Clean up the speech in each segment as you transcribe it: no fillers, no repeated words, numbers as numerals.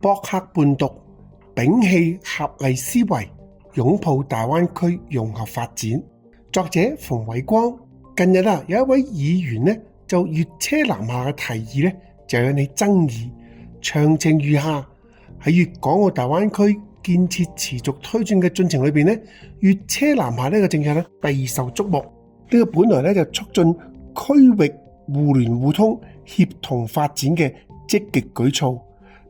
博客伴讀，摒棄狹隘思維，擁抱大灣區融合發展。作者馮偉光。近日有一位議員呢就粵車南下嘅提議呢就引起爭議。詳情如下：喺粵港澳大灣區建設持續推進嘅進程裏邊呢，粵車南下呢個政策呢備受矚目。呢個本來呢就促進區域互聯互通、協同發展嘅積極舉措，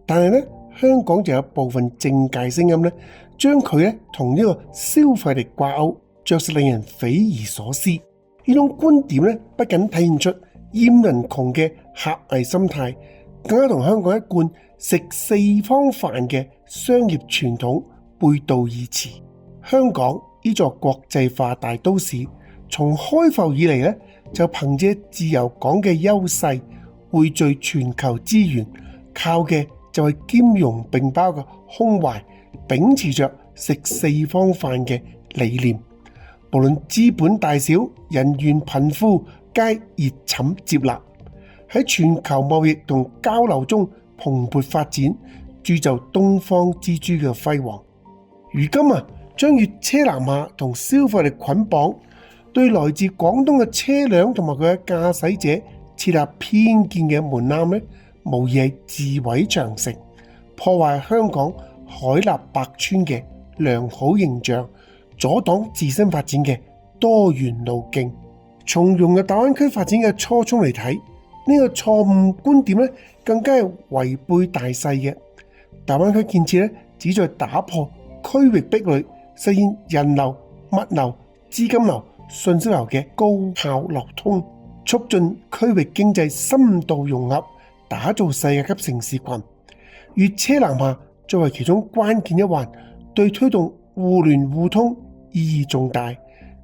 但係呢，香港就有部分政界聲音呢將佢呢同呢個消費力掛鈎，着實令人匪夷所思。呢種觀點呢不僅體現出厭人窮嘅狹隘心態，更加同香港一貫食四方飯嘅商業傳統背道而馳。香港呢座國際化大都市，從開埠以嚟呢就憑借自由港嘅優勢匯聚全球資源，靠嘅就係兼容並包嘅胸懷，秉持着食四方飯嘅理念。無論資本大小、人員貧富，皆熱忱接納，喺全球貿易同交流中蓬勃發展，鑄就東方之珠嘅輝煌。如今將粵車南下同消費力捆綁，對來自廣東嘅車輛同埋佢嘅駕駛者設立偏見嘅門檻呢，無疑係自毀長城，破壞香港海納百川嘅良好形象，阻擋自身發展嘅多元路徑。從融入大灣區發展嘅初衷嚟睇，呢個錯誤觀點咧，更加係違背大勢嘅。大灣區建設咧，旨在打破區域壁壘，實現人流、物流、資金流、信息流嘅高效流通，促進區域經濟深度融合，打造世界級城市群。粵車南下作為其中關鍵一環，對推動互聯互通意義重大。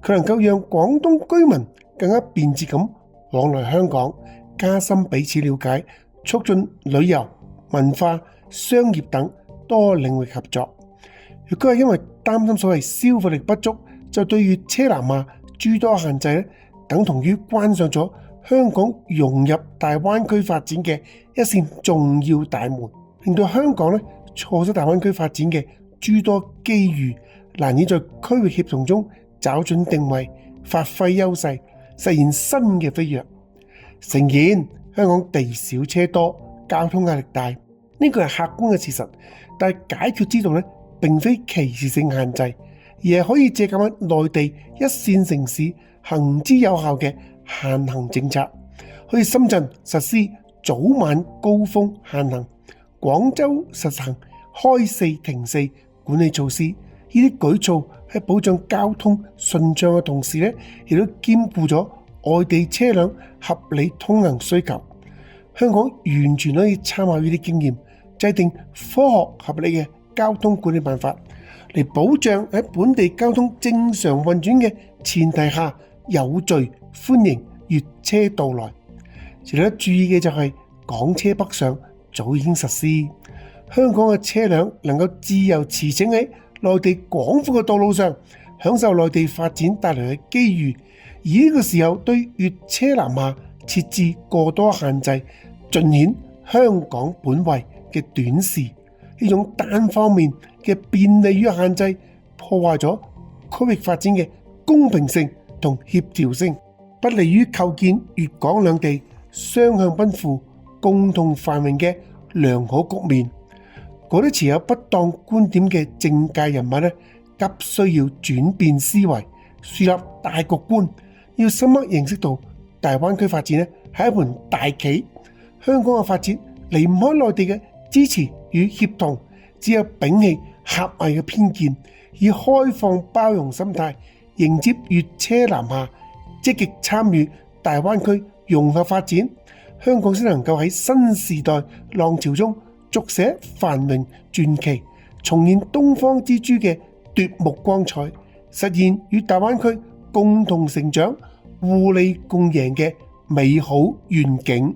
佢能夠讓廣東居民更加便捷咁往來香港，加深彼此了解，促進旅遊、文化、商業等多領域合作。如果係因為擔心所謂消費力不足，就對粵車南下諸多限制，等同於關上咗香港融入大灣區發展嘅一扇重要大門，令到香港錯失大灣區發展嘅諸多機遇，難以在區域協同中找準定位，發揮優勢，實現新嘅飛躍。誠然，香港地少車多，交通壓力大，呢個係客觀嘅事實。但係解決之道並非歧視性限制，而係可以借鑒喺內地一線城市行之有效嘅限行政策。好似深圳實施早晚高峰限行，廣州實行開四停四管理措施。呢啲舉措喺保障交通順暢嘅同時亦都兼顧咗外地車輛合理通行需求。香港完全可以參考呢啲經驗，制定科學合理嘅交通管理辦法，嚟保障喺本地交通正常運轉嘅前提下，有序歡迎粵車到來。值得注意嘅就係港車北上早已經實施，香港嘅車輛能夠自由馳騁喺內地廣闊嘅道路上，享受內地發展帶來嘅機遇。而呢個時候對粵車南下設置過多限制，盡顯香港本位嘅短視。呢種單方面嘅便利與限制，破壞咗區域發展嘅公平性同協調性，不利於構建粵港兩地雙向奔赴、共同繁榮嘅良好局面。嗰啲持有不當觀點嘅政界人物急需要轉變思維，樹立大局觀，要深刻認識到大灣區發展係一盤大棋，香港嘅發展離唔開內地嘅支持與協同，只有摒棄狹隘嘅偏見，以開放包容心態迎接粵車南下，積極參與大灣區融合發展，香港先能夠喺新時代浪潮中續寫繁榮傳奇，重現東方之珠嘅奪目光彩，實現與大灣區共同成長、互利共贏嘅美好願景。